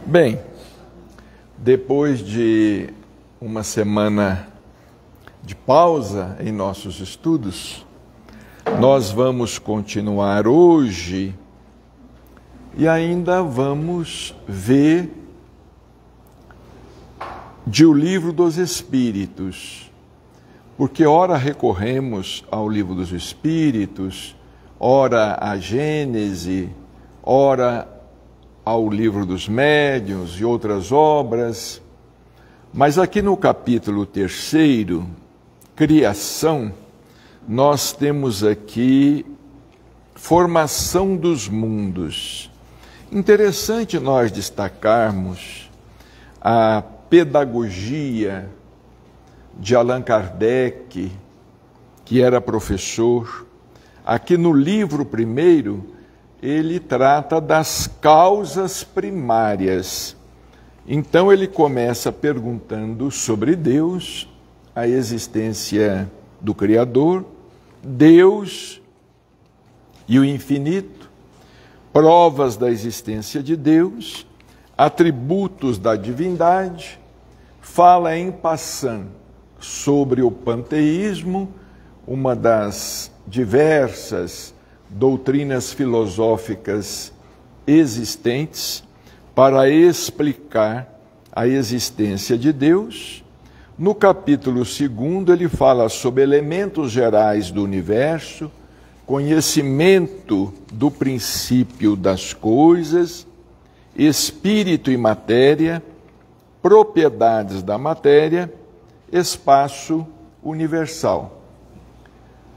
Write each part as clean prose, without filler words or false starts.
Bem, depois de uma semana de pausa em nossos estudos, nós vamos continuar hoje e ainda vamos ver o Livro dos Espíritos, porque ora recorremos ao Livro dos Espíritos, ora à Gênese, ora ao Livro dos Médiuns e outras obras, mas aqui no capítulo 3, Criação, nós temos aqui formação dos mundos. Interessante nós destacarmos a pedagogia de Allan Kardec, que era professor. Aqui no livro primeiro, ele trata das causas primárias. Então ele começa perguntando sobre Deus, a existência do Criador, Deus e o infinito, provas da existência de Deus, atributos da divindade, fala em passant sobre o panteísmo, uma das diversas doutrinas filosóficas existentes para explicar a existência de Deus. No capítulo 2, ele fala sobre elementos gerais do universo, conhecimento do princípio das coisas, espírito e matéria, propriedades da matéria, espaço universal.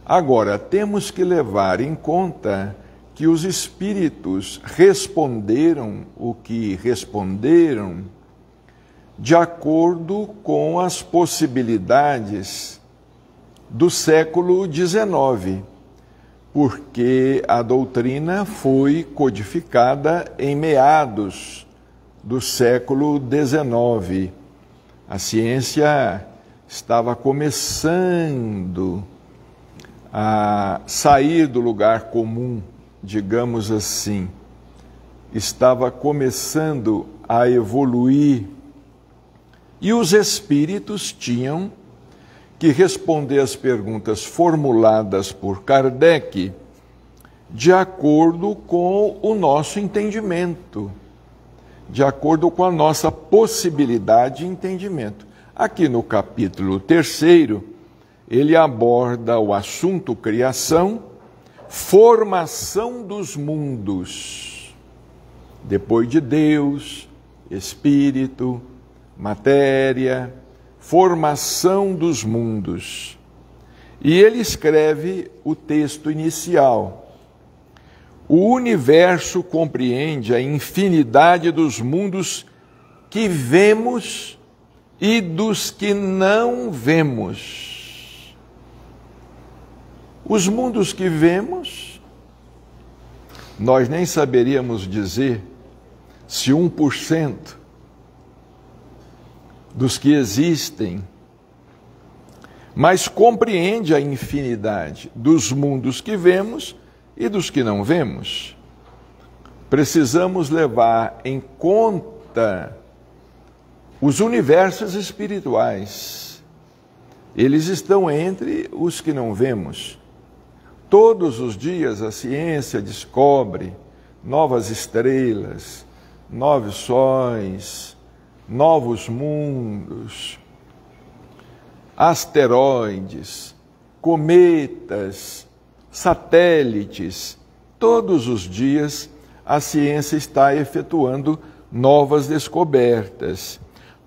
Agora, temos que levar em conta que os espíritos responderam o que responderam de acordo com as possibilidades do século XIX, porque a doutrina foi codificada em meados do século XIX. A ciência estava começando a sair do lugar comum, digamos assim. Estava começando a evoluir. E os espíritos tinham que responder às perguntas formuladas por Kardec de acordo com o nosso entendimento, de acordo com a nossa possibilidade de entendimento. Aqui no capítulo 3, ele aborda o assunto criação, formação dos mundos. Depois de Deus, Espírito, matéria, formação dos mundos. E ele escreve o texto inicial. O universo compreende a infinidade dos mundos que vemos e dos que não vemos. Os mundos que vemos, nós nem saberíamos dizer se 1% dos que existem, mas compreende a infinidade dos mundos que vemos e dos que não vemos. Precisamos levar em conta os universos espirituais. Eles estão entre os que não vemos. Todos os dias a ciência descobre novas estrelas, novos sóis, novos mundos, asteroides, cometas, satélites. Todos os dias a ciência está efetuando novas descobertas.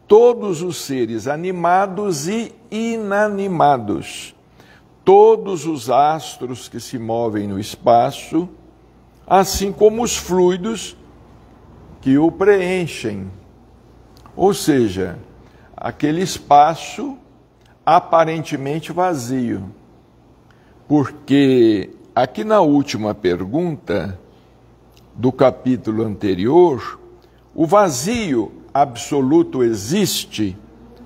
Todos os seres animados e inanimados, todos os astros que se movem no espaço, assim como os fluidos que o preenchem. Ou seja, aquele espaço aparentemente vazio. Porque aqui na última pergunta do capítulo anterior, o vazio absoluto existe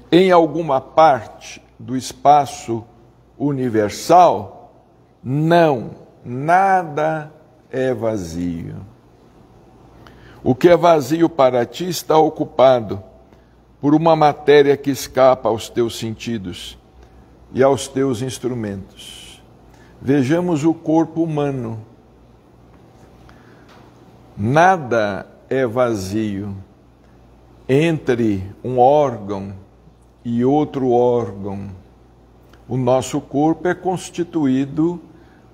em alguma parte do espaço universal? Não, nada é vazio. O que é vazio para ti está ocupado por uma matéria que escapa aos teus sentidos e aos teus instrumentos. Vejamos o corpo humano. Nada é vazio entre um órgão e outro órgão. O nosso corpo é constituído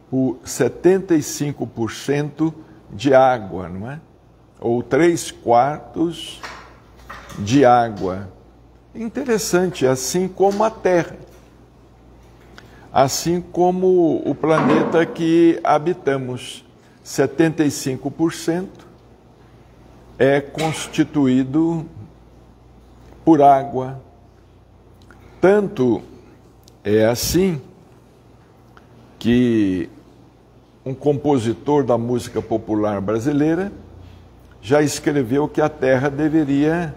por 75% de água, não é? Ou 3/4 de água. Interessante, assim como a Terra. Assim como o planeta que habitamos, 75% é constituído por água. Tanto é assim que um compositor da música popular brasileira já escreveu que a Terra deveria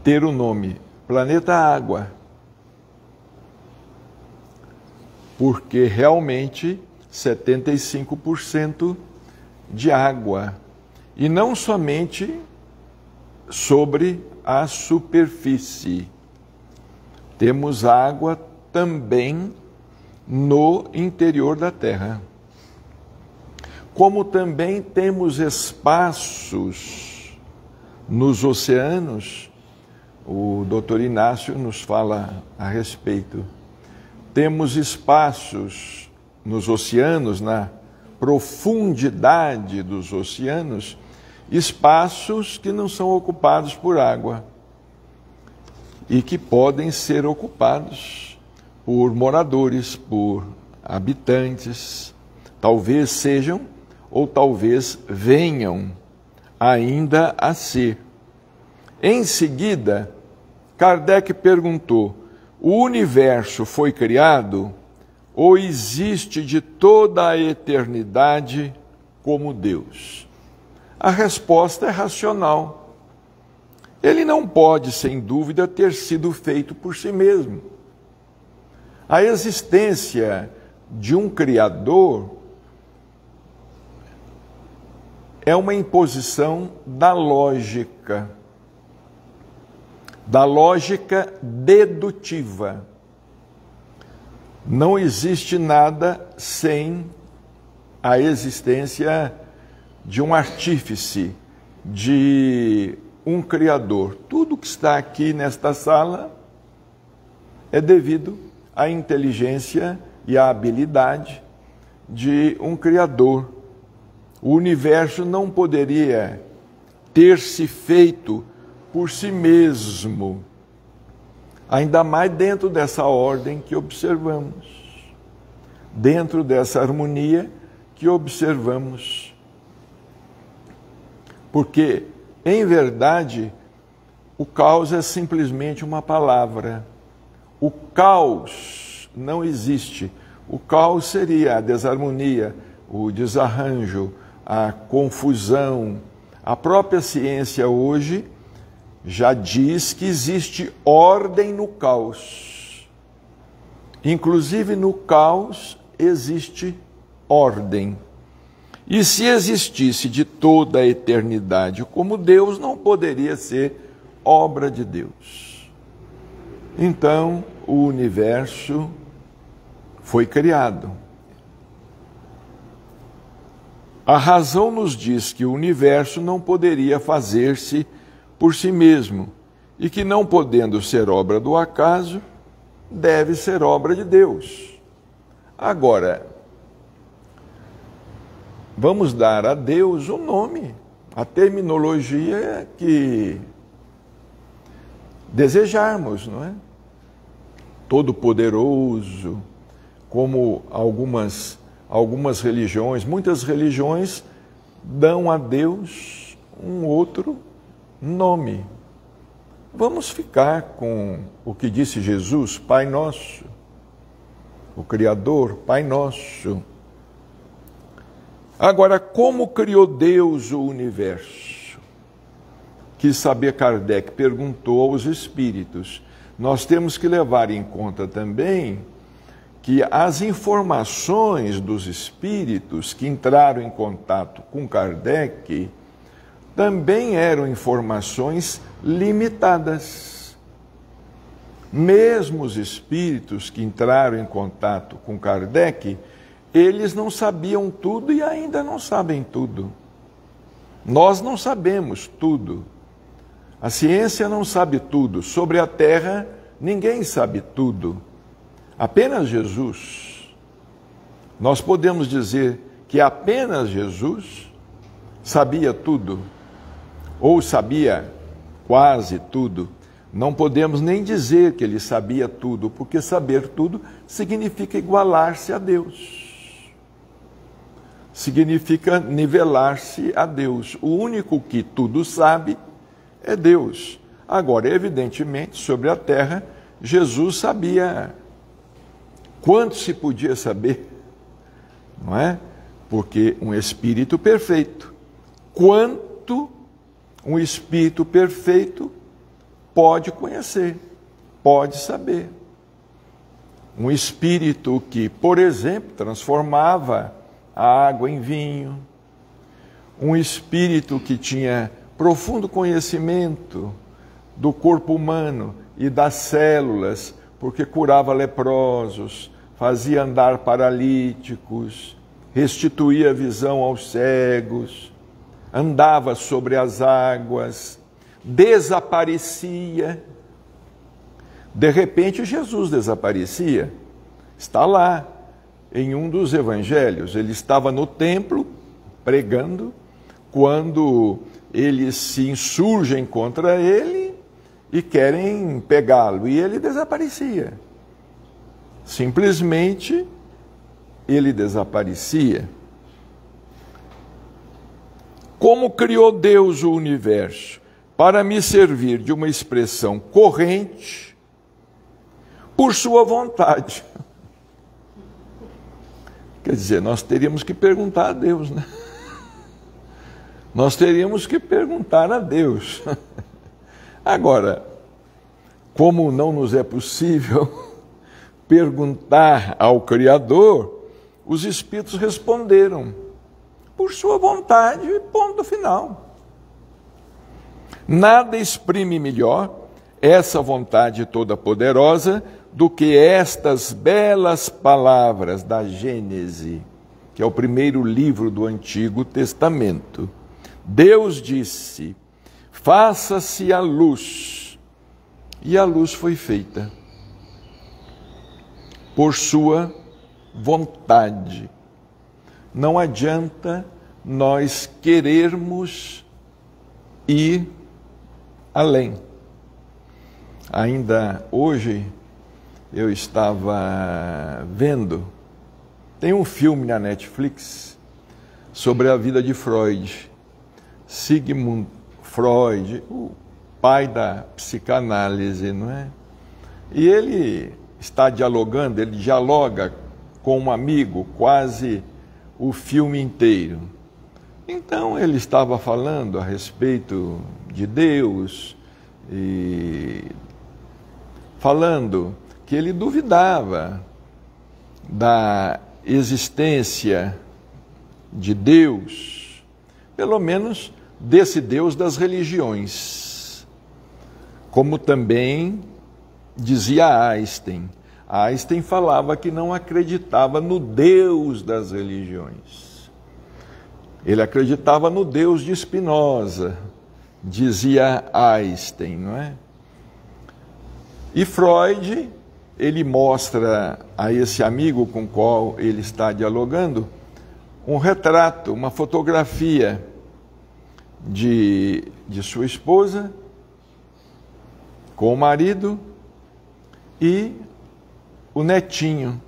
ter o nome Planeta Água, porque realmente 75% de água, e não somente sobre a superfície. Temos água também no interior da Terra. Como também temos espaços nos oceanos, o Dr. Inácio nos fala a respeito. Temos espaços nos oceanos, na profundidade dos oceanos, espaços que não são ocupados por água e que podem ser ocupados por moradores, por habitantes, talvez sejam ou talvez venham ainda a ser. Em seguida, Kardec perguntou: o universo foi criado ou existe de toda a eternidade como Deus? A resposta é racional. Ele não pode, sem dúvida, ter sido feito por si mesmo. A existência de um Criador é uma imposição da lógica dedutiva. Não existe nada sem a existência de um artífice, de um Criador. Tudo que está aqui nesta sala é devido à inteligência e à habilidade de um Criador. O universo não poderia ter se feito por si mesmo, ainda mais dentro dessa ordem que observamos, dentro dessa harmonia que observamos. Porque, em verdade, o caos é simplesmente uma palavra. O caos não existe. O caos seria a desarmonia, o desarranjo, a confusão. A própria ciência hoje já diz que existe ordem no caos. Inclusive no caos existe ordem. E se existisse de toda a eternidade como Deus, não poderia ser obra de Deus. Então, o universo foi criado. A razão nos diz que o universo não poderia fazer-se por si mesmo e que, não podendo ser obra do acaso, deve ser obra de Deus. Agora, vamos dar a Deus o nome, a terminologia que desejarmos, não é? Todo-Poderoso, como algumas religiões, muitas religiões dão a Deus um outro nome. Vamos ficar com o que disse Jesus, Pai Nosso, o Criador, Pai Nosso. Agora, como criou Deus o universo? Quis saber Kardec, perguntou aos espíritos. Nós temos que levar em conta também que as informações dos espíritos que entraram em contato com Kardec também eram informações limitadas. Mesmo os espíritos que entraram em contato com Kardec, eles não sabiam tudo e ainda não sabem tudo. Nós não sabemos tudo. A ciência não sabe tudo. Sobre a Terra, ninguém sabe tudo. Apenas Jesus. Nós podemos dizer que apenas Jesus sabia tudo, ou sabia quase tudo. Não podemos nem dizer que ele sabia tudo, porque saber tudo significa igualar-se a Deus. Significa nivelar-se a Deus. O único que tudo sabe é Deus. Agora, evidentemente, sobre a terra, Jesus sabia quanto se podia saber, não é? Porque um espírito perfeito, quanto um espírito perfeito pode conhecer, pode saber. Um espírito que, por exemplo, transformava a água em vinho, um espírito que tinha profundo conhecimento do corpo humano e das células, porque curava leprosos, fazia andar paralíticos, restituía a visão aos cegos, andava sobre as águas, desaparecia. De repente, Jesus desaparecia. Está lá, em um dos evangelhos. Ele estava no templo, pregando, quando eles se insurgem contra ele e querem pegá-lo. E ele desaparecia. Simplesmente, ele desaparecia. Como criou Deus o universo para me servir de uma expressão corrente por sua vontade? Quer dizer, nós teríamos que perguntar a Deus, né? Nós teríamos que perguntar a Deus. Agora, como não nos é possível perguntar ao Criador, os Espíritos responderam, por sua vontade, ponto final. Nada exprime melhor essa vontade toda poderosa do que estas belas palavras da Gênese, que é o primeiro livro do Antigo Testamento. Deus disse, faça-se a luz, e a luz foi feita por sua vontade. Não adianta nós querermos ir além. Ainda hoje eu estava vendo, tem um filme na Netflix sobre a vida de Freud. Sigmund Freud, o pai da psicanálise, não é? E ele está dialogando, ele dialoga com um amigo quase o filme inteiro. Então ele estava falando a respeito de Deus e falando que ele duvidava da existência de Deus, pelo menos desse Deus das religiões, como também dizia Einstein. Einstein falava que não acreditava no Deus das religiões. Ele acreditava no Deus de Spinoza, dizia Einstein, não é? E Freud, ele mostra a esse amigo com o qual ele está dialogando um retrato, uma fotografia de sua esposa com o marido e o netinho.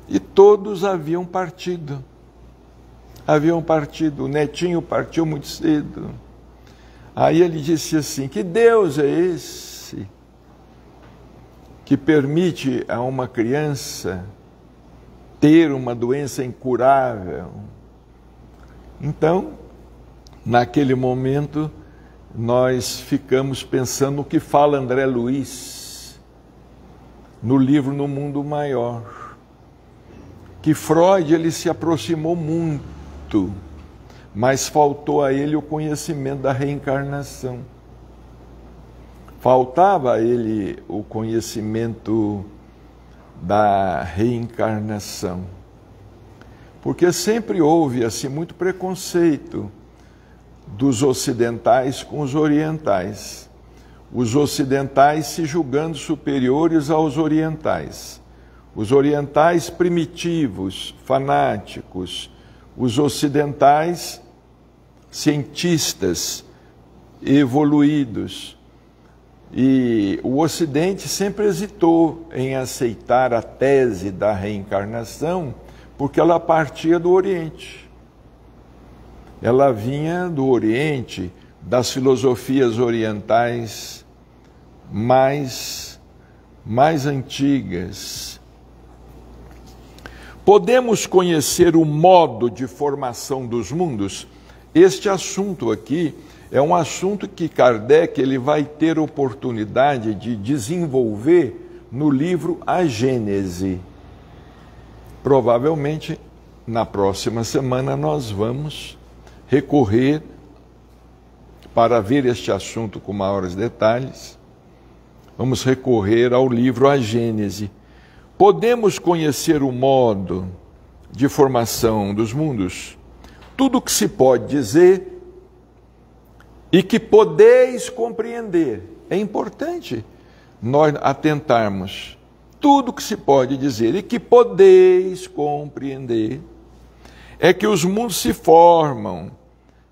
E todos haviam partido. O netinho partiu muito cedo. Aí ele disse assim, que Deus é esse que permite a uma criança ter uma doença incurável? Então, naquele momento, nós ficamos pensando no que fala André Luiz no livro No Mundo Maior, que Freud ele se aproximou muito, mas faltou a ele o conhecimento da reencarnação. Faltava a ele o conhecimento da reencarnação. Porque sempre houve assim muito preconceito dos ocidentais com os orientais. Os ocidentais se julgando superiores aos orientais. Os orientais primitivos, fanáticos. Os ocidentais cientistas, evoluídos. E o Ocidente sempre hesitou em aceitar a tese da reencarnação, porque ela partia do Oriente. Ela vinha do Oriente, das filosofias orientais mais antigas. Podemos conhecer o modo de formação dos mundos? Este assunto aqui é um assunto que Kardec ele vai ter oportunidade de desenvolver no livro A Gênese. Provavelmente, na próxima semana, nós vamos recorrer para ver este assunto com maiores detalhes. Vamos recorrer ao livro A Gênese. Podemos conhecer o modo de formação dos mundos? Tudo o que se pode dizer e que podeis compreender. É importante nós atentarmos. Tudo que se pode dizer e que podeis compreender é que os mundos se formam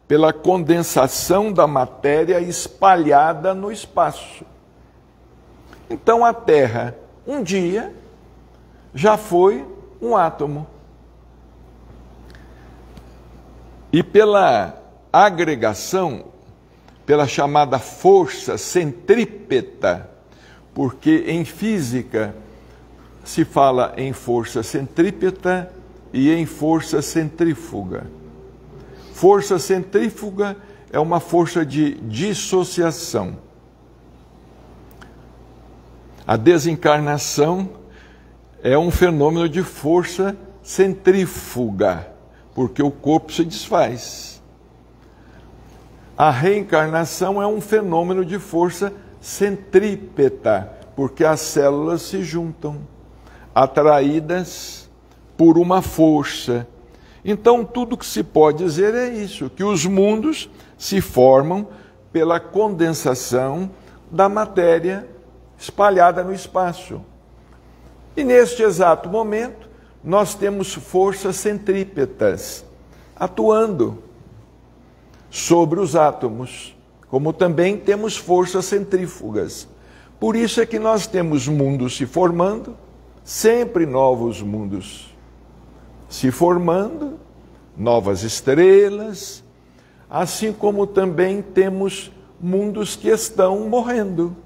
pela condensação da matéria espalhada no espaço. Então a Terra, um dia, já foi um átomo. E pela agregação, pela chamada força centrípeta, porque em física se fala em força centrípeta e em força centrífuga. Força centrífuga é uma força de dissociação. A desencarnação é um fenômeno de força centrífuga, porque o corpo se desfaz. A reencarnação é um fenômeno de força centrípeta, porque as células se juntam, atraídas por uma força. Então, tudo que se pode dizer é isso, que os mundos se formam pela condensação da matéria espalhada no espaço. E neste exato momento, nós temos forças centrípetas atuando sobre os átomos, como também temos forças centrífugas. Por isso é que nós temos mundos se formando, sempre novos mundos se formando, novas estrelas, assim como também temos mundos que estão morrendo.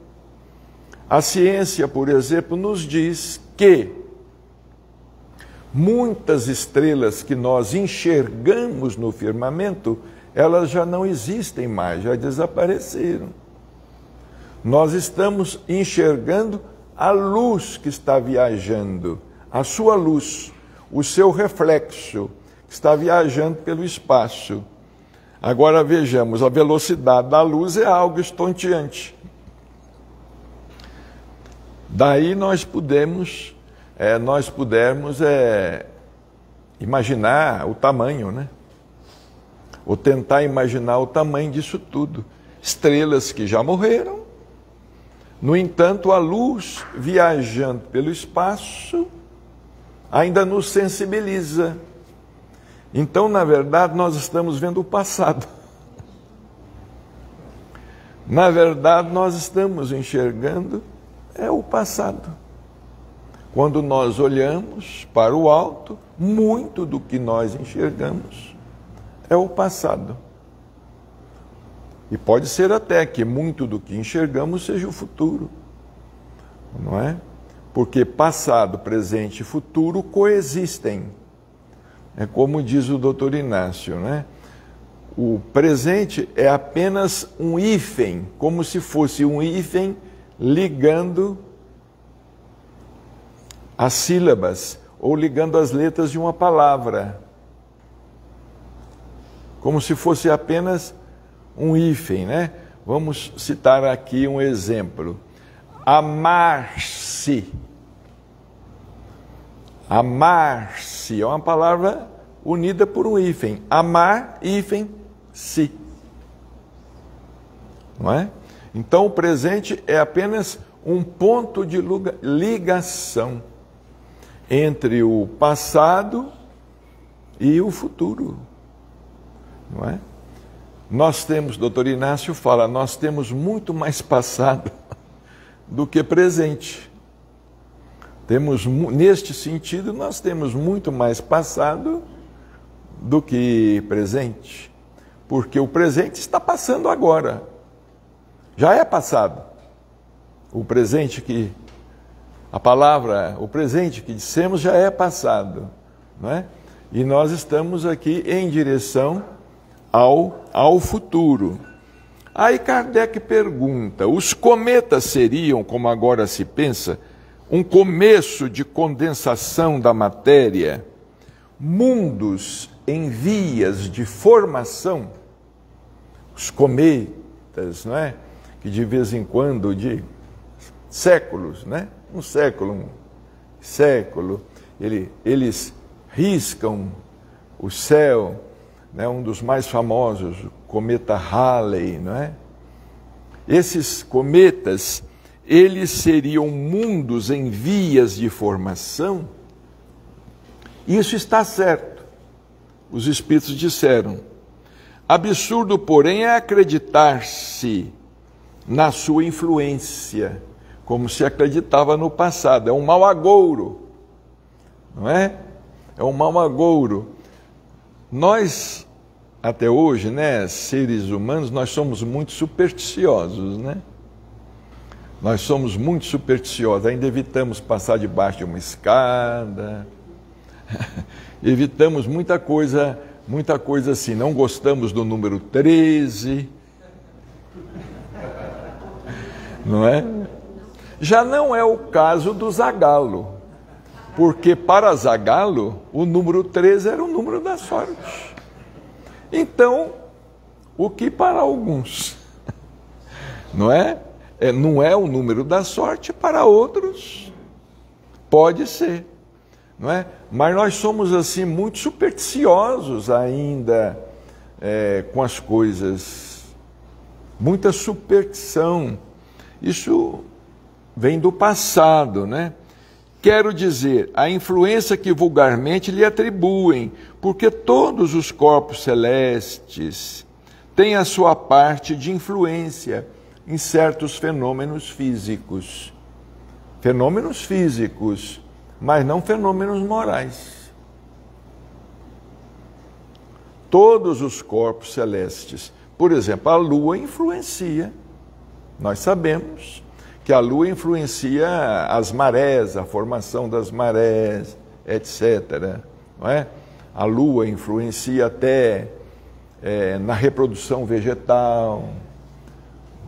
A ciência, por exemplo, nos diz que muitas estrelas que nós enxergamos no firmamento, elas já não existem mais, já desapareceram. Nós estamos enxergando a luz que está viajando, a sua luz, o seu reflexo, que está viajando pelo espaço. Agora vejamos, a velocidade da luz é algo estonteante. Daí nós pudermos imaginar o tamanho, né? Ou tentar imaginar o tamanho disso tudo. Estrelas que já morreram, no entanto, a luz viajando pelo espaço ainda nos sensibiliza. Então, na verdade, nós estamos vendo o passado. Na verdade, nós estamos enxergando o passado. Quando nós olhamos para o alto, muito do que nós enxergamos é o passado. E pode ser até que muito do que enxergamos seja o futuro, não é? Porque passado, presente e futuro coexistem. É como diz o doutor Inácio, né? O presente é apenas um hífen, como se fosse um hífen ligando as sílabas ou ligando as letras de uma palavra. como se fosse apenas um hífen, né? Vamos citar aqui um exemplo. Amar-se. Amar-se é uma palavra unida por um hífen. Amar, hífen, se. Não é? Então o presente é apenas um ponto de ligação entre o passado e o futuro. Não é? Nós temos, doutor Inácio fala, nós temos muito mais passado do que presente. Neste sentido, nós temos muito mais passado do que presente, porque o presente está passando agora, já é passado. O presente o presente que dissemos já é passado, não é? E nós estamos aqui em direção ao futuro. Aí Kardec pergunta, os cometas seriam, como agora se pensa, um começo de condensação da matéria, mundos em vias de formação? Os cometas, não é? Que de vez em quando, de séculos, né? Um século, eles riscam o céu, né? Um dos mais famosos, o cometa Halley, não é? Esses cometas, eles seriam mundos em vias de formação? Isso está certo. Os espíritos disseram. Absurdo, porém, é acreditar-se na sua influência, como se acreditava no passado. É um mau agouro, não é? É um mau agouro. Nós, até hoje, né, seres humanos, nós somos muito supersticiosos, né? Nós somos muito supersticiosos, ainda evitamos passar debaixo de uma escada, evitamos muita coisa assim, não gostamos do número 13, não é? Já não é o caso do Zagalo, porque para Zagalo o número 13 era o número da sorte. Então, o que para alguns, não é? Não é o número da sorte, para outros pode ser, não é? Mas nós somos assim muito supersticiosos ainda com as coisas, muita superstição. Isso vem do passado, né? Quero dizer, a influência que vulgarmente lhe atribuem, porque todos os corpos celestes têm a sua parte de influência em certos fenômenos físicos. Fenômenos físicos, mas não fenômenos morais. Todos os corpos celestes. Por exemplo, a Lua influencia. Nós sabemos que a Lua influencia as marés, a formação das marés, etc. Não é? A Lua influencia até na reprodução vegetal.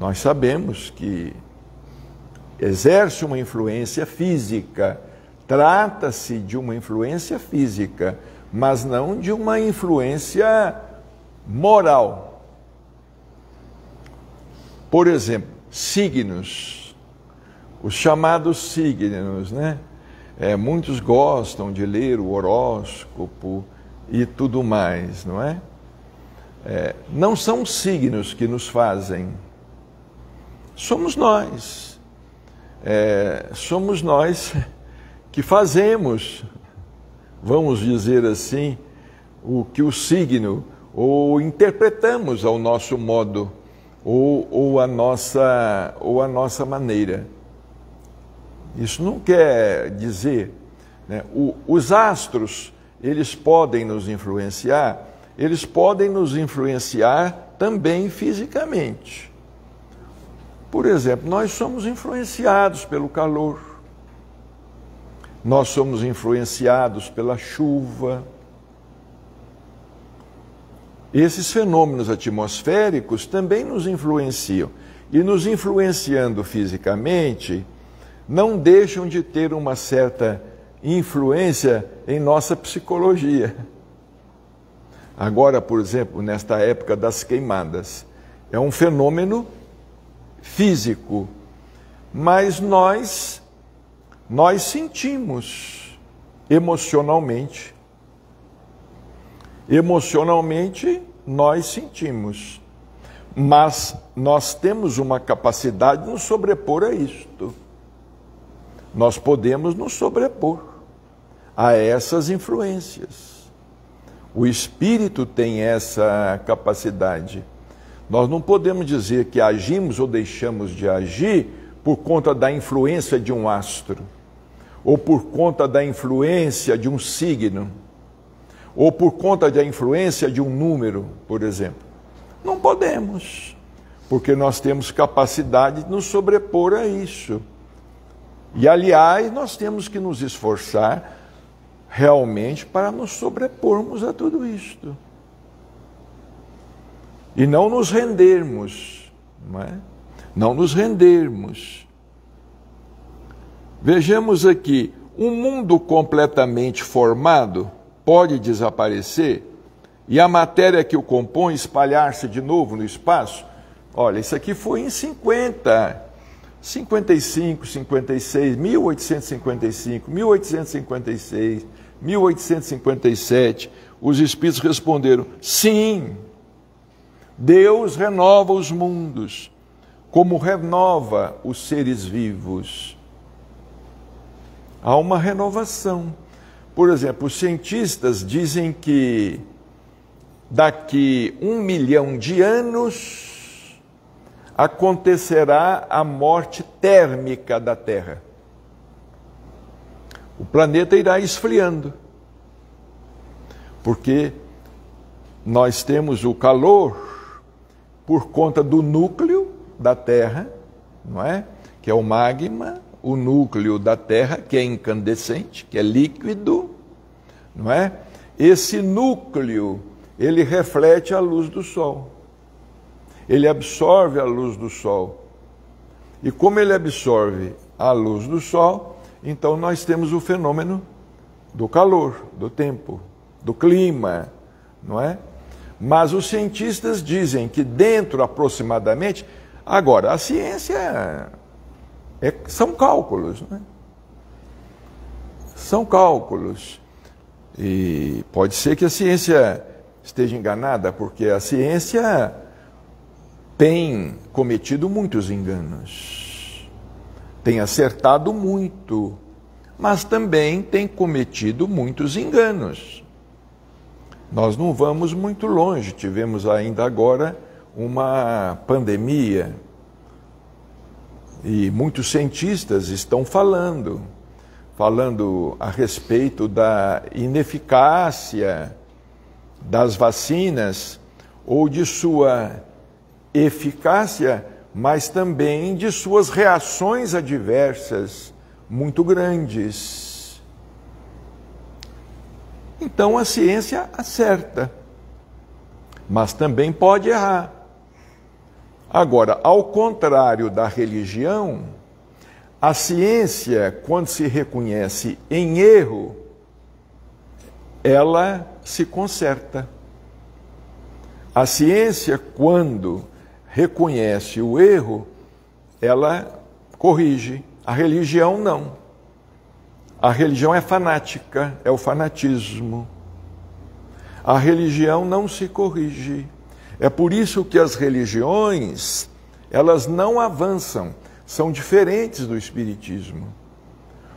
Nós sabemos que exerce uma influência física. Trata-se de uma influência física, mas não de uma influência moral. Por exemplo, signos, os chamados signos, né? Muitos gostam de ler o horóscopo e tudo mais, não é? Não são signos que nos fazem, somos nós. Somos nós que fazemos, vamos dizer assim, o que o signo, ou interpretamos ao nosso modo, ou a nossa maneira. Isso não quer dizer, né? Os astros, eles podem nos influenciar também fisicamente. Por exemplo, nós somos influenciados pelo calor, nós somos influenciados pela chuva. Esses fenômenos atmosféricos também nos influenciam. E nos influenciando fisicamente, não deixam de ter uma certa influência em nossa psicologia. Agora, por exemplo, nesta época das queimadas, é um fenômeno físico, mas nós sentimos emocionalmente. Emocionalmente, nós sentimos, mas nós temos uma capacidade de nos sobrepor a isto. Nós podemos nos sobrepor a essas influências. O Espírito tem essa capacidade. Nós não podemos dizer que agimos ou deixamos de agir por conta da influência de um astro, ou por conta da influência de um signo, ou por conta da influência de um número, por exemplo. Não podemos, porque nós temos capacidade de nos sobrepor a isso. E, aliás, nós temos que nos esforçar realmente para nos sobrepormos a tudo isto. E não nos rendermos, não é? Não nos rendermos. Vejamos aqui, um mundo completamente formado pode desaparecer e a matéria que o compõe espalhar-se de novo no espaço? Olha, isso aqui foi em 55, 56, 1855, 1856, 1857. Os espíritos responderam: sim, Deus renova os mundos, como renova os seres vivos. Há uma renovação. Por exemplo, os cientistas dizem que daqui 1 milhão de anos acontecerá a morte térmica da Terra. O planeta irá esfriando, porque nós temos o calor por conta do núcleo da Terra, não é? Que é o magma, o núcleo da Terra, que é incandescente, que é líquido, não é? Esse núcleo, ele reflete a luz do Sol. Ele absorve a luz do Sol. E como ele absorve a luz do Sol, então nós temos o fenômeno do calor, do tempo, do clima, não é? Mas os cientistas dizem que dentro aproximadamente... Agora, a ciência são cálculos, não é? São cálculos. E pode ser que a ciência esteja enganada, porque a ciência tem cometido muitos enganos, tem acertado muito, mas também tem cometido muitos enganos. Nós não vamos muito longe, tivemos ainda agora uma pandemia e muitos cientistas estão falando a respeito da ineficácia das vacinas ou de sua eficácia, mas também de suas reações adversas muito grandes. Então a ciência acerta, mas também pode errar. Agora, ao contrário da religião, a ciência, quando se reconhece em erro, ela se conserta. A ciência, quando reconhece o erro, ela corrige. A religião não. A religião é fanática, é o fanatismo. A religião não se corrige. É por isso que as religiões, elas não avançam, são diferentes do Espiritismo.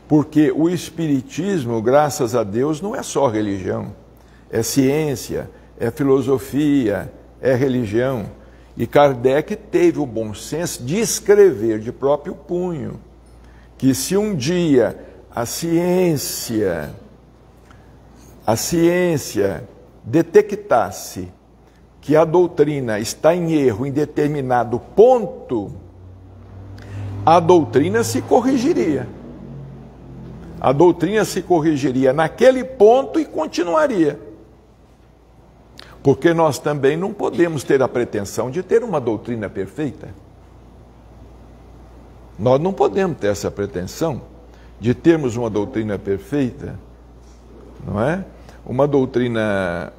Porque o Espiritismo, graças a Deus, não é só religião, é ciência, é filosofia, é religião. E Kardec teve o bom senso de escrever de próprio punho que se um dia a ciência detectasse que a doutrina está em erro em determinado ponto, a doutrina se corrigiria. A doutrina se corrigiria naquele ponto e continuaria. Porque nós também não podemos ter a pretensão de ter uma doutrina perfeita. Nós não podemos ter essa pretensão de termos uma doutrina perfeita, não é? uma doutrina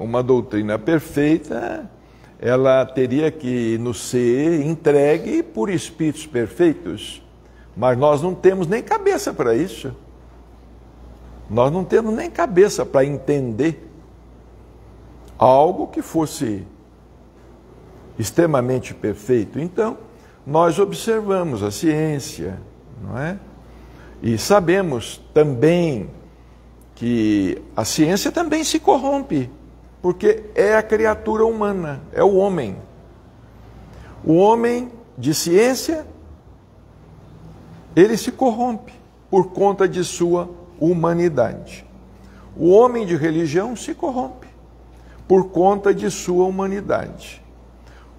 perfeita, ela teria que nos ser entregue por espíritos perfeitos. Mas nós não temos nem cabeça para isso. Nós não temos nem cabeça para entender algo que fosse extremamente perfeito. Então, nós observamos a ciência, não é? E sabemos também que a ciência também se corrompe, porque é a criatura humana, é o homem. O homem de ciência, ele se corrompe por conta de sua humanidade. O homem de religião se corrompe por conta de sua humanidade.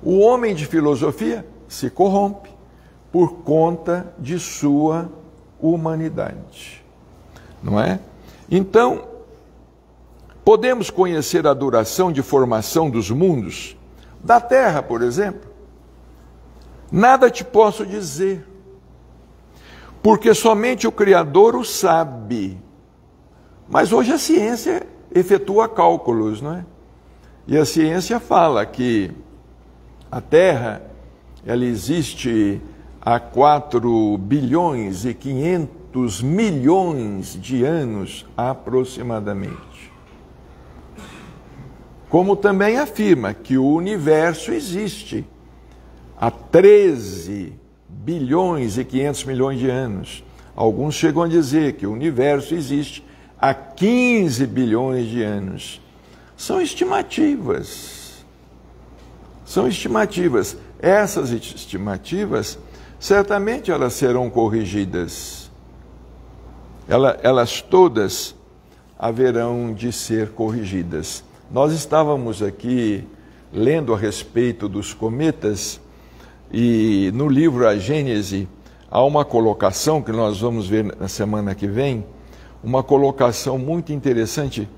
O homem de filosofia se corrompe por conta de sua humanidade. Não é? Então, podemos conhecer a duração de formação dos mundos, da Terra, por exemplo? Nada te posso dizer, porque somente o Criador o sabe. Mas hoje a ciência efetua cálculos, não é? E a ciência fala que a Terra, ela existe há 4 bilhões e 500 milhões de anos aproximadamente. Como também afirma que o universo existe há 13 bilhões e 500 milhões de anos. Alguns chegam a dizer que o universo existe há 15 bilhões de anos. São estimativas. São estimativas. Essas estimativas, certamente elas serão corrigidas. Elas todas haverão de ser corrigidas. Nós estávamos aqui lendo a respeito dos cometas e no livro A Gênese há uma colocação que nós vamos ver na semana que vem, uma colocação muito interessante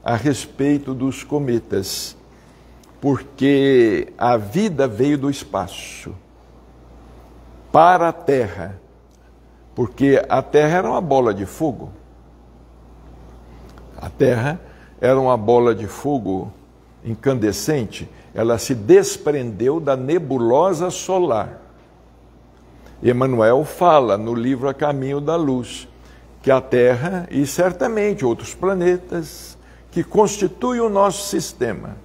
a respeito dos cometas, porque a vida veio do espaço para a Terra, porque a Terra era uma bola de fogo. A Terra era uma bola de fogo incandescente, ela se desprendeu da nebulosa solar. Emmanuel fala no livro A Caminho da Luz, que a Terra e certamente outros planetas que constituem o nosso sistema,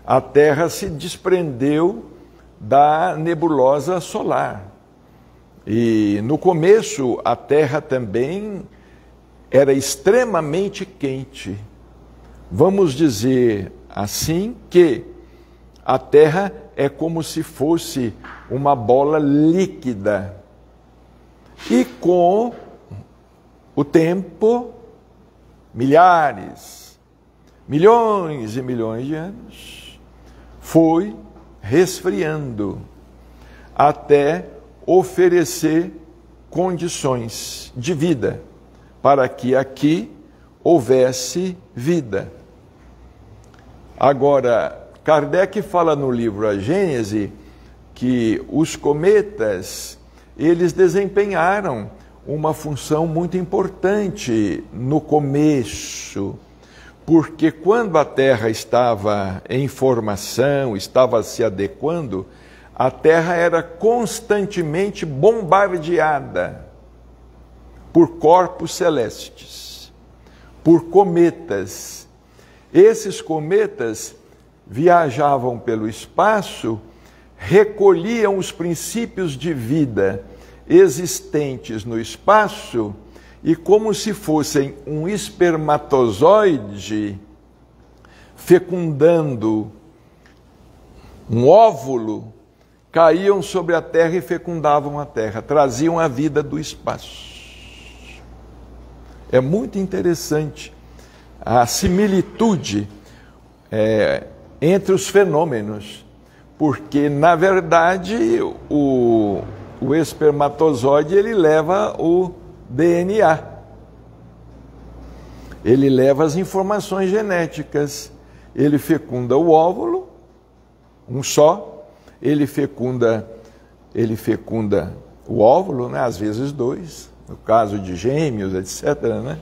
a Terra se desprendeu da nebulosa solar. E no começo a Terra também era extremamente quente. Vamos dizer assim que a Terra é como se fosse uma bola líquida. E com o tempo, milhares, milhões e milhões de anos, foi resfriando até oferecer condições de vida para que aqui houvesse vida. Agora, Kardec fala no livro A Gênese que os cometas, eles desempenharam uma função muito importante no começo, porque quando a Terra estava em formação, estava se adequando, a Terra era constantemente bombardeada por corpos celestes, por cometas. Esses cometas viajavam pelo espaço, recolhiam os princípios de vida existentes no espaço e, como se fossem um espermatozoide fecundando um óvulo, caíam sobre a Terra e fecundavam a Terra, traziam a vida do espaço. É muito interessante a similitude entre os fenômenos, porque, na verdade, o espermatozoide, ele leva o DNA, ele leva as informações genéticas, ele fecunda o óvulo, um só, ele fecunda o óvulo, né? Às vezes 2, no caso de gêmeos, etc., né?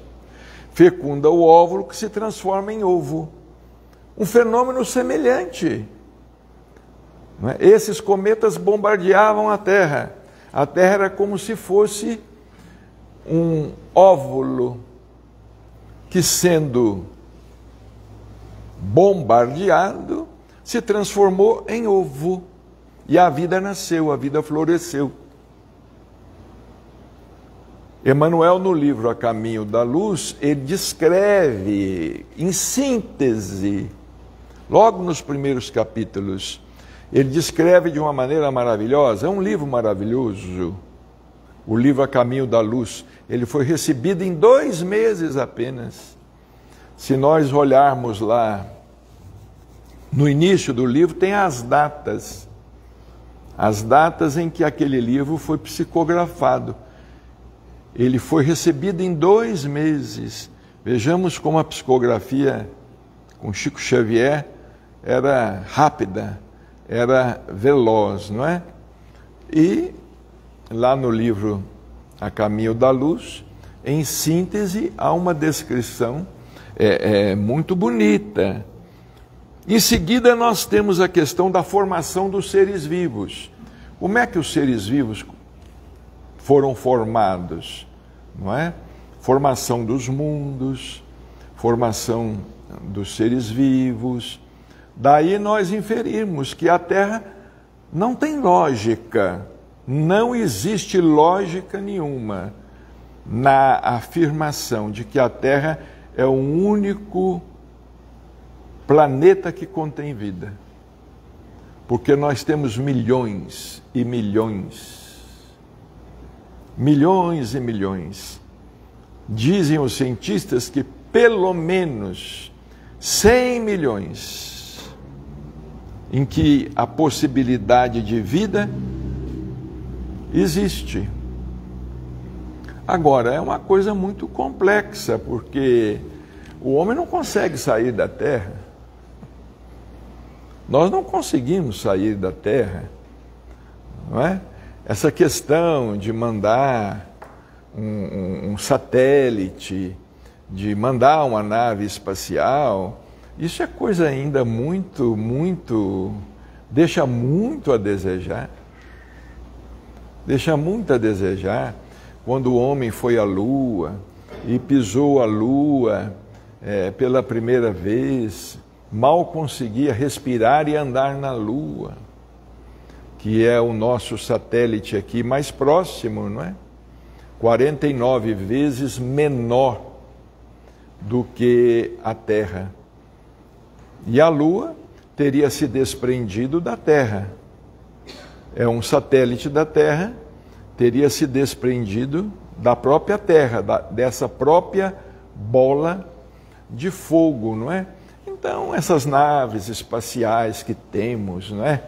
fecunda o óvulo que se transforma em ovo. Um fenômeno semelhante. Não é? Esses cometas bombardeavam a Terra. A Terra era como se fosse um óvulo que, sendo bombardeado, se transformou em ovo. E a vida nasceu, a vida floresceu. Emmanuel, no livro A Caminho da Luz, ele descreve, em síntese, logo nos primeiros capítulos, ele descreve de uma maneira maravilhosa. É um livro maravilhoso, o livro A Caminho da Luz. Ele foi recebido em 2 meses apenas. Se nós olharmos lá, no início do livro, tem as datas em que aquele livro foi psicografado. Ele foi recebido em 2 meses. Vejamos como a psicografia com Chico Xavier era rápida, era veloz, não é? E lá no livro A Caminho da Luz, em síntese, há uma descrição muito bonita. Em seguida, nós temos a questão da formação dos seres vivos. Como é que os seres vivos foram formados? Não é? Formação dos mundos, formação dos seres vivos. Daí nós inferimos que a Terra não tem lógica, não existe lógica nenhuma na afirmação de que a Terra é o único planeta que contém vida. Porque nós temos milhões e milhões e milhões. Dizem os cientistas que pelo menos 100 milhões em que a possibilidade de vida existe. Agora, é uma coisa muito complexa, porque o homem não consegue sair da Terra. Nós não conseguimos sair da Terra, não é? Essa questão de mandar um satélite, de mandar uma nave espacial, isso é coisa ainda deixa muito a desejar. Deixa muito a desejar. Quando o homem foi à Lua e pisou a Lua pela primeira vez, mal conseguia respirar e andar na Lua, que é o nosso satélite aqui mais próximo, não é? 49 vezes menor do que a Terra. E a Lua teria se desprendido da Terra. É um satélite da Terra, teria se desprendido da própria Terra, dessa própria bola de fogo, não é? Então, essas naves espaciais que temos, não é?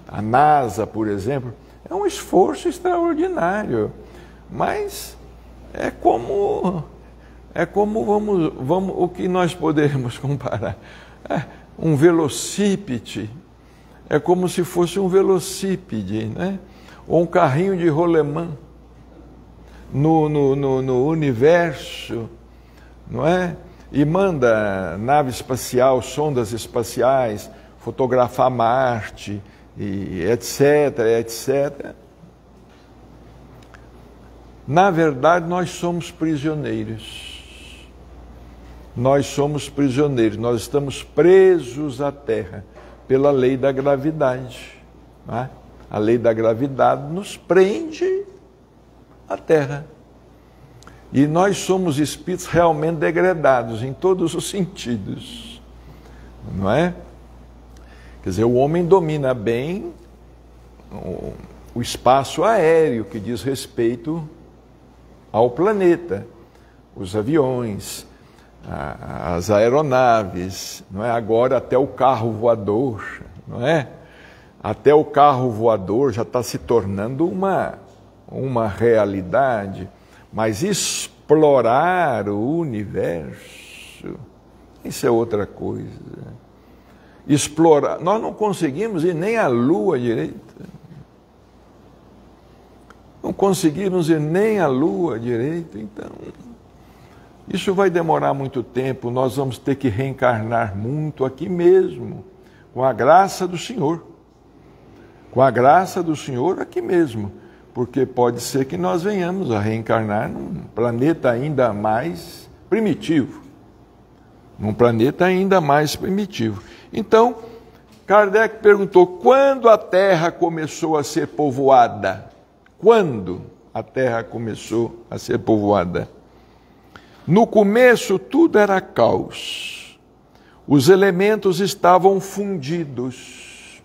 A NASA, por exemplo, é um esforço extraordinário, mas é como vamos o que nós podemos comparar? Um velocípede, é como se fosse um velocípede, né? Ou um carrinho de rolemã no universo, não é? E manda nave espacial, sondas espaciais, fotografar Marte, e etc, etc. Na verdade, nós somos prisioneiros. Nós somos prisioneiros, nós estamos presos à Terra pela lei da gravidade. Não é? A lei da gravidade nos prende à Terra. E nós somos espíritos realmente degradados em todos os sentidos. Não é? Quer dizer, o homem domina bem o espaço aéreo que diz respeito ao planeta, os aviões, as aeronaves, não é? Agora até o carro voador, não é? Até o carro voador já está se tornando uma realidade, mas explorar o universo, isso é outra coisa. Explorar, nós não conseguimos ir nem à Lua direito. Não conseguimos ir nem à Lua direito, então Isso vai demorar muito tempo, nós vamos ter que reencarnar muito aqui mesmo, com a graça do Senhor. Com a graça do Senhor aqui mesmo, porque pode ser que nós venhamos a reencarnar num planeta ainda mais primitivo. Num planeta ainda mais primitivo. Então, Kardec perguntou, quando a Terra começou a ser povoada? Quando a Terra começou a ser povoada? No começo tudo era caos. Os elementos estavam fundidos.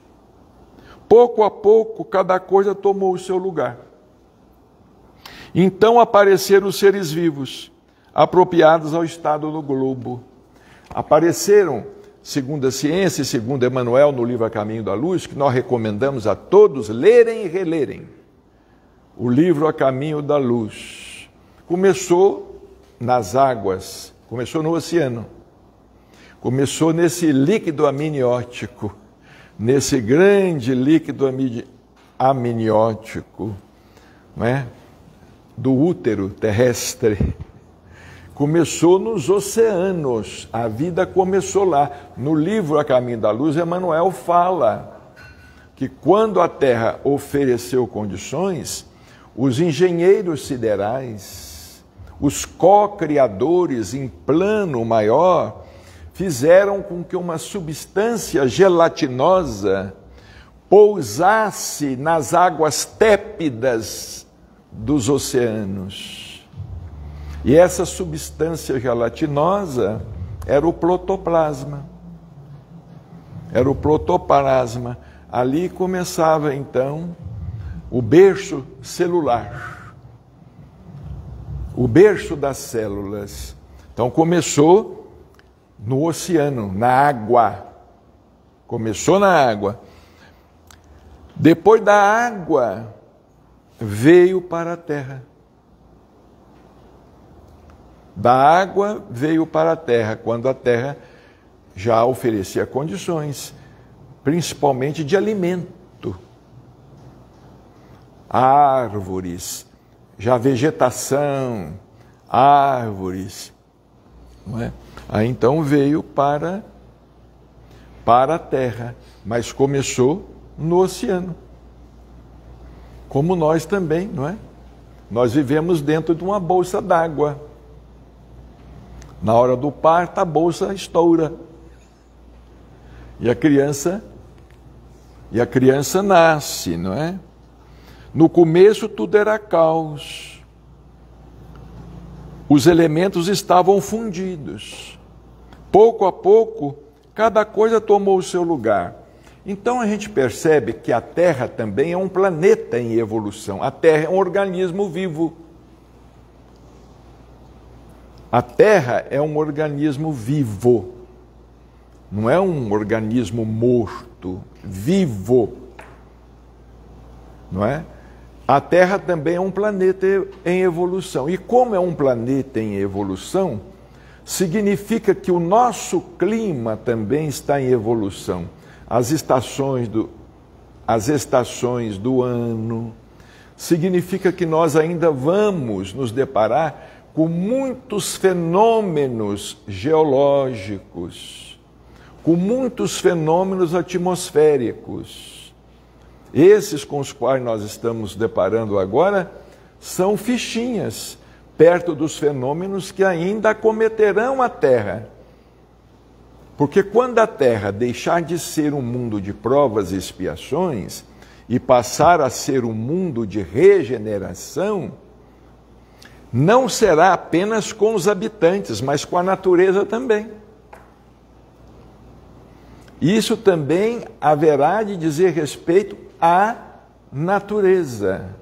Pouco a pouco, cada coisa tomou o seu lugar. Então apareceram os seres vivos, apropriados ao estado do globo. Apareceram, segundo a ciência e segundo Emmanuel no livro A Caminho da Luz, que nós recomendamos a todos lerem e relerem. O livro A Caminho da Luz. Começou nas águas, começou no oceano. Começou nesse líquido amniótico, nesse grande líquido amniótico, não é? Do útero terrestre. Começou nos oceanos, a vida começou lá. No livro A Caminho da Luz, Emmanuel fala que quando a Terra ofereceu condições, os engenheiros siderais, os co-criadores em plano maior, fizeram com que uma substância gelatinosa pousasse nas águas tépidas dos oceanos. E essa substância gelatinosa era o protoplasma. Era o protoplasma. Ali começava, então, o berço celular. O berço das células. Então, começou no oceano, na água. Começou na água. Depois da água, veio para a terra. Da água veio para a terra, quando a terra já oferecia condições, principalmente de alimento. Árvores, já vegetação, árvores, não é? Aí então veio para a terra, mas começou no oceano. Como nós também, não é? Nós vivemos dentro de uma bolsa d'água. Na hora do parto, a bolsa estoura. E a criança nasce, não é? No começo tudo era caos. Os elementos estavam fundidos. Pouco a pouco, cada coisa tomou o seu lugar. Então a gente percebe que a Terra também é um planeta em evolução. A Terra é um organismo vivo. A Terra é um organismo vivo. Não é um organismo morto, vivo. Não é? A Terra também é um planeta em evolução. E como é um planeta em evolução, significa que o nosso clima também está em evolução. As estações do ano, significa que nós ainda vamos nos deparar com muitos fenômenos geológicos, com muitos fenômenos atmosféricos. Esses com os quais nós estamos deparando agora são fichinhas perto dos fenômenos que ainda acometerão a Terra. Porque quando a Terra deixar de ser um mundo de provas e expiações e passar a ser um mundo de regeneração, não será apenas com os habitantes, mas com a natureza também. Isso também haverá de dizer respeito à natureza.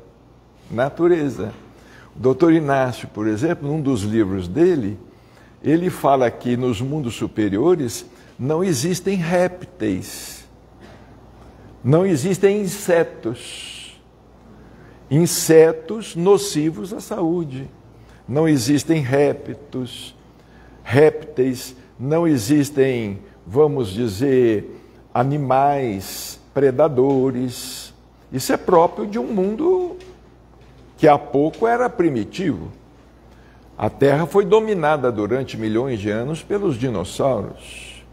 Natureza. O Dr. Inácio, por exemplo, num dos livros dele, ele fala que nos mundos superiores não existem répteis, não existem insetos, insetos nocivos à saúde. Não existem répteis, não existem, vamos dizer, animais predadores. Isso é próprio de um mundo que há pouco era primitivo. A Terra foi dominada durante milhões de anos pelos dinossauros,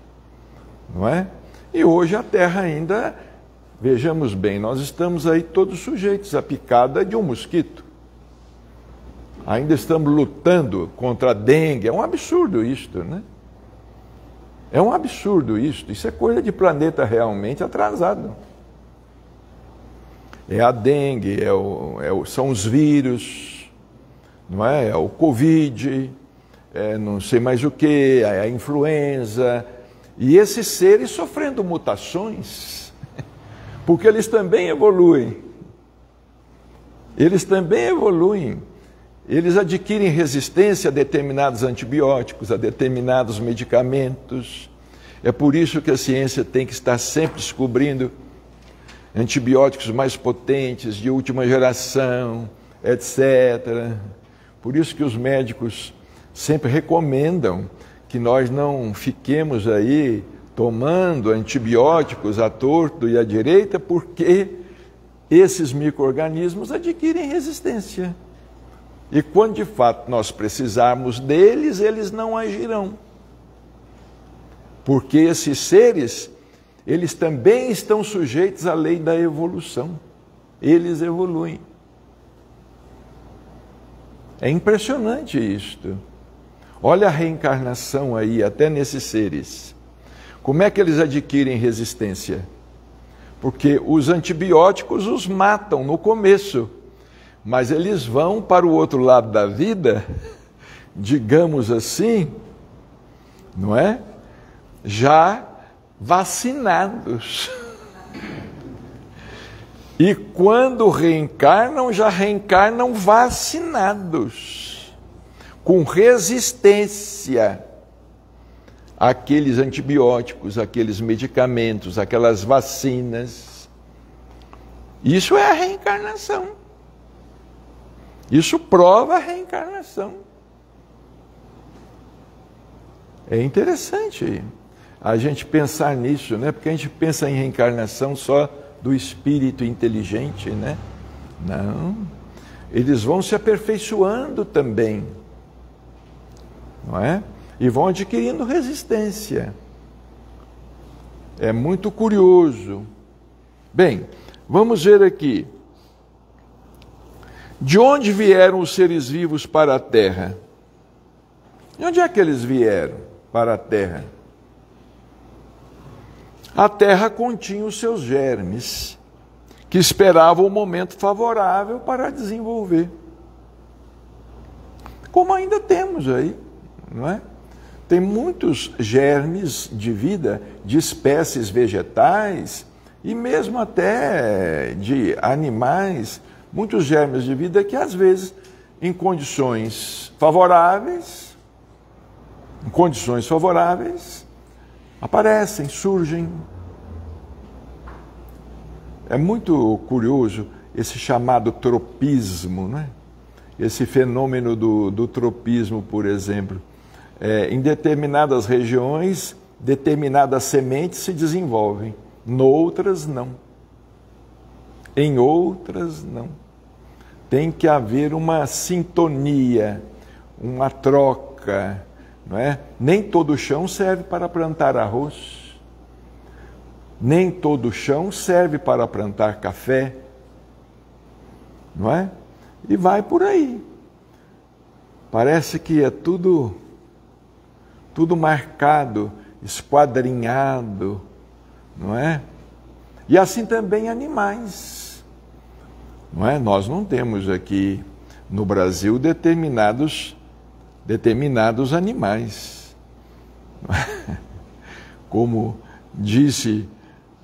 não é? E hoje a Terra ainda, vejamos bem, nós estamos aí todos sujeitos à picada de um mosquito. Ainda estamos lutando contra a dengue. É um absurdo isto, né? É um absurdo isto. Isso é coisa de planeta realmente atrasado. É a dengue, são os vírus, não é? É o Covid, não sei mais o que, é a influenza. E esses seres sofrendo mutações, porque eles também evoluem. Eles também evoluem. Eles adquirem resistência a determinados antibióticos, a determinados medicamentos. É por isso que a ciência tem que estar sempre descobrindo antibióticos mais potentes, de última geração, etc. Por isso que os médicos sempre recomendam que nós não fiquemos aí tomando antibióticos à torto e à direita, porque esses micro-organismos adquirem resistência. E quando de fato nós precisarmos deles, eles não agirão. Porque esses seres, eles também estão sujeitos à lei da evolução. Eles evoluem. É impressionante isto. Olha a reencarnação aí, até nesses seres. Como é que eles adquirem resistência? Porque os antibióticos os matam no começo. Mas eles vão para o outro lado da vida, digamos assim, não é? Já vacinados. E quando reencarnam, já reencarnam vacinados, com resistência àqueles antibióticos, àqueles medicamentos, àquelas vacinas. Isso é a reencarnação. Isso prova a reencarnação. É interessante a gente pensar nisso, né? Porque a gente pensa em reencarnação só do espírito inteligente, né? Não. Eles vão se aperfeiçoando também, não é? E vão adquirindo resistência. É muito curioso. Bem, vamos ver aqui. De onde vieram os seres vivos para a Terra? De onde é que eles vieram para a Terra? A Terra continha os seus germes, que esperavam o momento favorável para desenvolver. Como ainda temos aí, não é? Tem muitos germes de vida, de espécies vegetais e mesmo até de animais, muitos germes de vida que às vezes em condições favoráveis aparecem, surgem. É muito curioso esse chamado tropismo, né? Esse fenômeno do tropismo, por exemplo. Em determinadas regiões, determinadas sementes se desenvolvem, noutras não. Em outras não. Tem que haver uma sintonia, uma troca, não é? Nem todo chão serve para plantar arroz, nem todo chão serve para plantar café, não é? E vai por aí. Parece que é tudo marcado, esquadrinhado, não é? E assim também animais. Não é? Nós não temos aqui no Brasil determinados animais. Como disse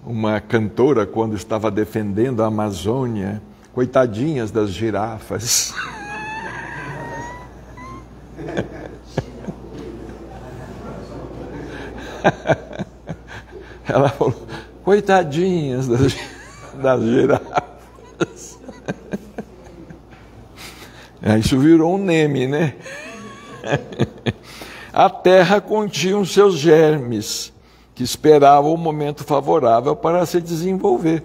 uma cantora quando estava defendendo a Amazônia, coitadinhas das girafas. Ela falou, coitadinhas das girafas. Isso virou um meme, né? A terra continha os seus germes, que esperavam o momento favorável para se desenvolver.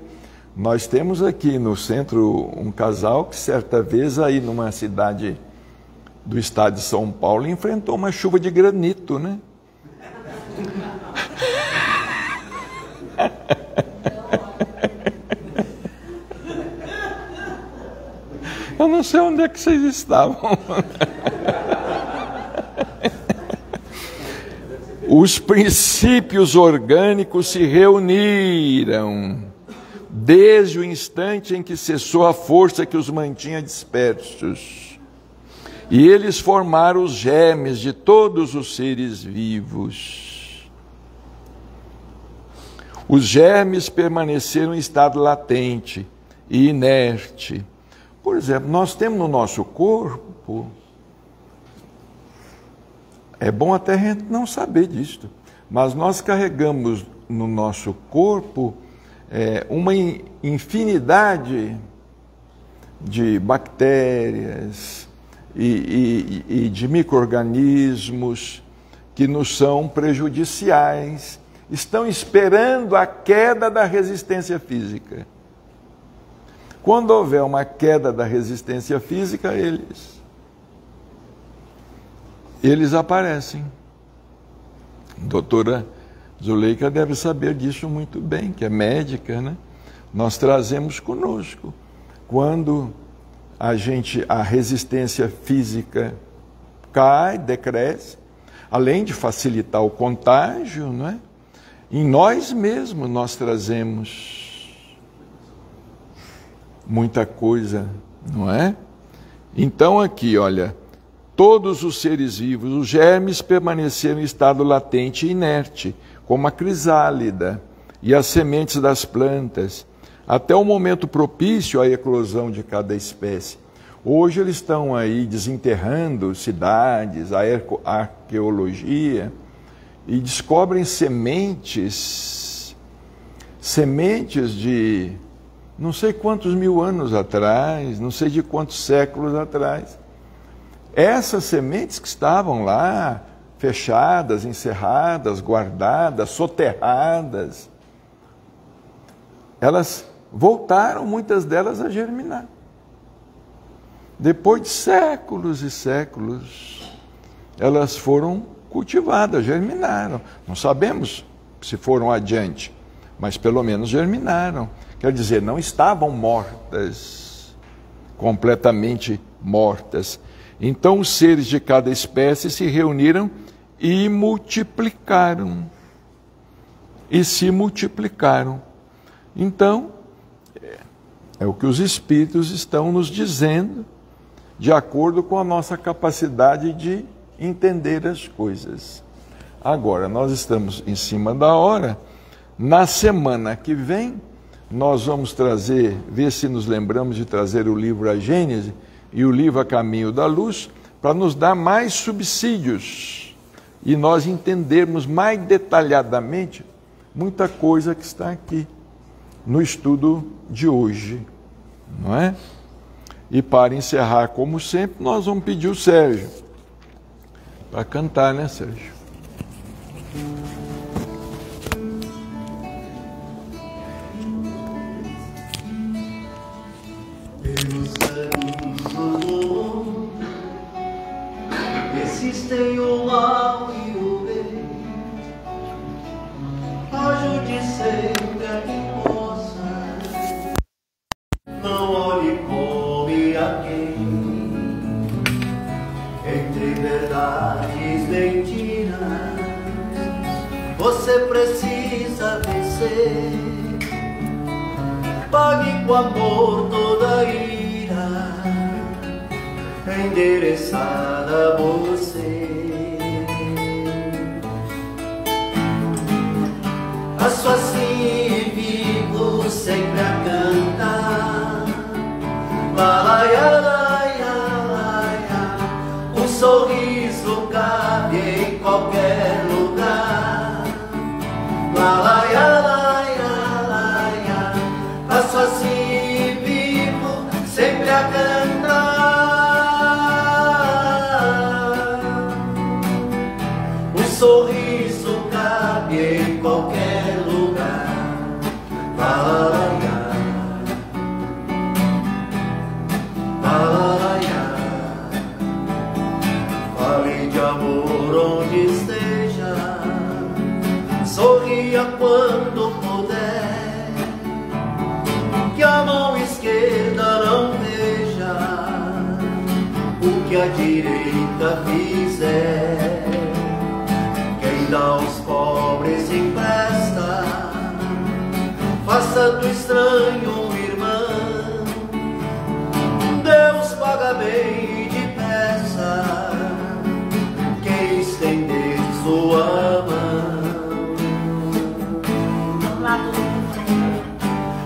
Nós temos aqui no centro um casal que certa vez aí numa cidade do estado de São Paulo enfrentou uma chuva de granito, né? Eu não sei onde é que vocês estavam. Os princípios orgânicos se reuniram desde o instante em que cessou a força que os mantinha dispersos. E eles formaram os germes de todos os seres vivos. Os germes permaneceram em estado latente e inerte. Por exemplo, nós temos no nosso corpo, é bom até a gente não saber disso, mas nós carregamos no nosso corpo uma infinidade de bactérias e de micro-organismos que nos são prejudiciais, estão esperando a queda da resistência física. Quando houver uma queda da resistência física, eles aparecem. A doutora Zuleika deve saber disso muito bem, que é médica, né? Nós trazemos conosco. Quando a resistência física cai, decresce, além de facilitar o contágio, não é? Em nós mesmos nós trazemos muita coisa, não é? Então aqui, olha, todos os seres vivos, os germes permaneceram em estado latente e inerte, como a crisálida e as sementes das plantas, até o momento propício à eclosão de cada espécie. Hoje eles estão aí desenterrando cidades, a arqueologia, e descobrem sementes de não sei quantos mil anos atrás, não sei de quantos séculos atrás. Essas sementes que estavam lá, fechadas, encerradas, guardadas, soterradas, elas voltaram, muitas delas, a germinar. Depois de séculos e séculos, elas foram cultivadas, germinaram. Não sabemos se foram adiante, mas pelo menos germinaram. Quer dizer, não estavam mortas, completamente mortas. Então os seres de cada espécie se reuniram e multiplicaram. E se multiplicaram. Então, é o que os Espíritos estão nos dizendo, de acordo com a nossa capacidade de entender as coisas. Agora, nós estamos em cima da hora. Na semana que vem, nós vamos ver se nos lembramos de trazer o livro A Gênese e o livro A Caminho da Luz, para nos dar mais subsídios e nós entendermos mais detalhadamente muita coisa que está aqui no estudo de hoje, não é? E para encerrar, como sempre, nós vamos pedir o Sérgio para cantar, né, Sérgio? Existem o mal e o bem, ajude sempre a quem possa, não olhe come a quem, entre verdades e mentiras, você precisa vencer, pague com amor toda a ira, endereçada a você. Faço assim e vivo sempre a cantar. Laia, laia, laia. Um sorriso cabe em qualquer lugar. Laia, laia, laia. Faço assim e vivo sempre a cantar. a direita fizer, quem dá aos pobres empresta, faça do estranho um irmão, Deus paga bem depressa quem estender sua mão.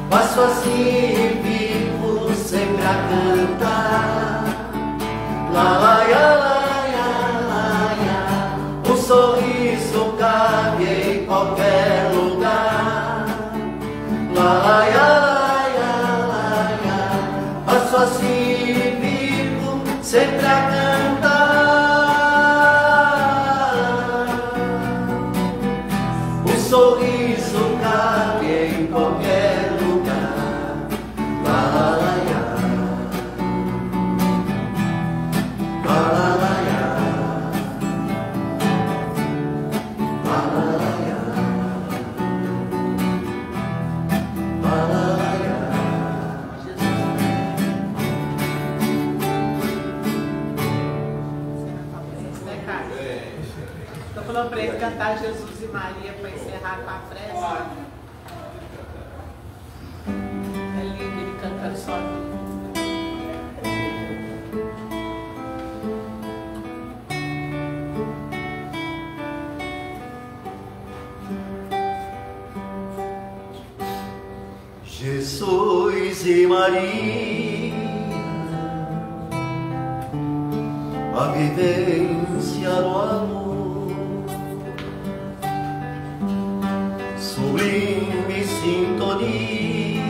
Passo assim vivo sempre a cantar, lá, lá, lá, lá, lá. O sorriso cabe em qualquer lugar, lá, lá, lá, lá. Passo assim vivo sempre a cantar, o sorriso cabe em qualquer lugar, lá, lá, lá. Estou falando para ele cantar Jesus e Maria para encerrar com a prece. É lindo ele cantando sozinho. Jesus e Maria, a vivência do amor, sublime sintonia,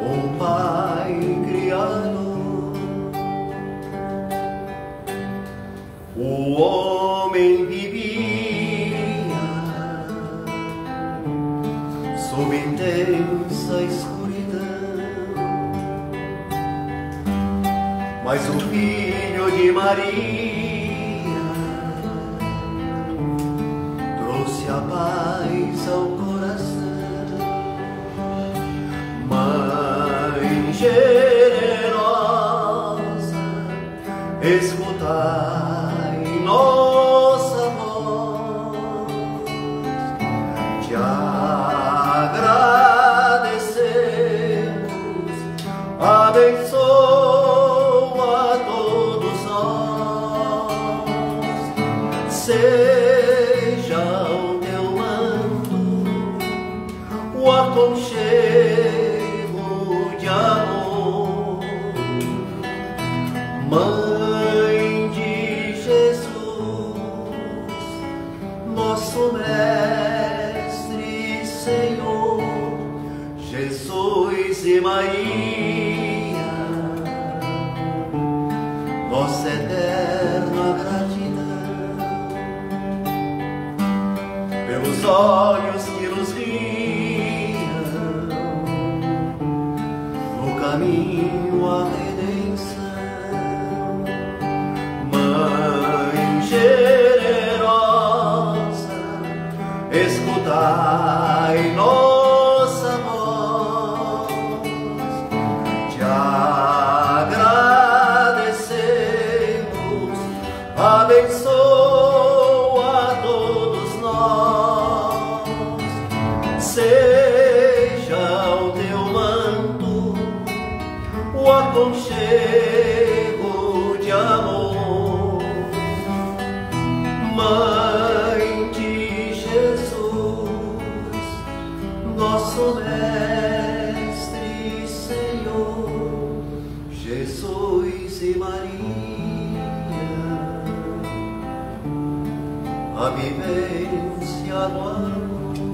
o Pai Criador, o homem vivia sob intensa escuridão, mas o Filho de Maria trouxe a paz ao coração. Mãe generosa, escutai nossa voz, te agradecemos, abençoa todos nós, seja o teu manto o aconchego de amor. Mãe de Jesus, nosso Mestre, Senhor, Jesus e Maria, nossa eterna gratidão pelos olhos que nos guiam no caminho à redenção. Mãe generosa, escutai nossa voz, te agradecemos, abençoa todos nós, seja o teu manto o aconchego de amor. Mãe de Jesus, nosso Mestre, Senhor, Jesus e Maria, a vivência do amor,